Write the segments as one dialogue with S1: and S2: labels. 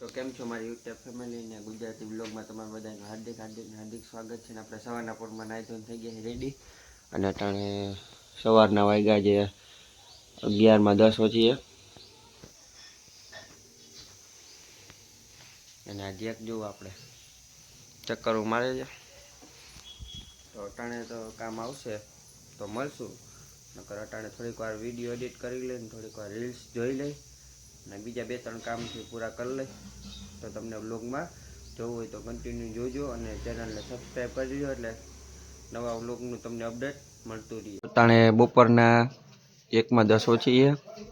S1: તો કેમ છો મારી યુટ્યુબ ફેમિલી ને ગુજરાતી બ્લોગમાં તમારું બધાનું હાર્દિક સ્વાગત છે. ને આપણે સવારના પોરમાં નાહી ધોઈને થઈ ગયા રેડી અને અટાણે સવારના વાગ્યા જે 11:10 વચ્ચે અને આ જેક જોવું આપણે ચક્કર મારે છે. તો અટાણે તો કામ આવશે તો મળશું, નકર અટાણે થોડીક વાર વિડીયો એડિટ કરી લઈને થોડીક વાર રીલ્સ જોઈ લઈ અને બીજા 2-3 કામથી પૂરા કરી લઈ. તો તમને વ્લોગમાં જોવું હોય તો કન્ટિન્યુ જોજો અને ચેનલને સબસ્ક્રાઈબ કરી દેજો એટલે નવા વ્લોગનું તમને અપડેટ મળતું રહે. અટાણે બપોરના 1:10 છે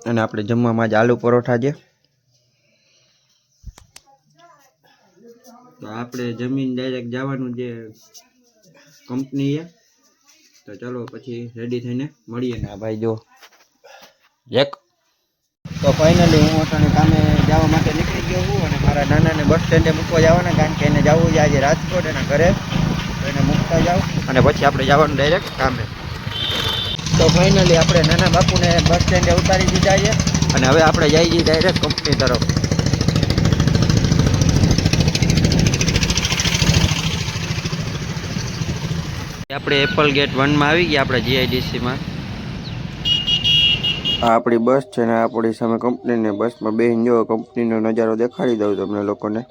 S1: અને આપણે જમવામાં જ આલુ પરોઠા છે. તો આપણે જમીન ડાયરેક્ટ જવાનું જે કંપની છે. તો ચલો પછી રેડી થઈને મળીએ. ને ભાઈ જો એક તો ફાઇનલી હું અટાણે કામે જવા માટે નીકળી ગયો છું અને મારા નાનાને બસ સ્ટેન્ડે મૂકવા જવાના, કારણ કે એને જવું છે આજે રાજકોટ એના ઘરે. તો એને મૂકતા જાવ અને પછી આપણે જવાનું ડાયરેક્ટ કામે. તો ફાઇનલી આપણે નાના બાપુને બસ સ્ટેન્ડે ઉતારી દીધા છે અને હવે આપણે જઈએ છીએ ડાયરેક્ટ કંપની તરફ. આપણે એપલ ગેટ 1માં આવી ગયા, આપણે જીઆઈડીસીમાં. આ આપણી બસ છે ને આપણી સામે કંપનીની બસમાં બેહીને જો કંપનીનો નજારો દેખાડી દઉં તમને લોકોને.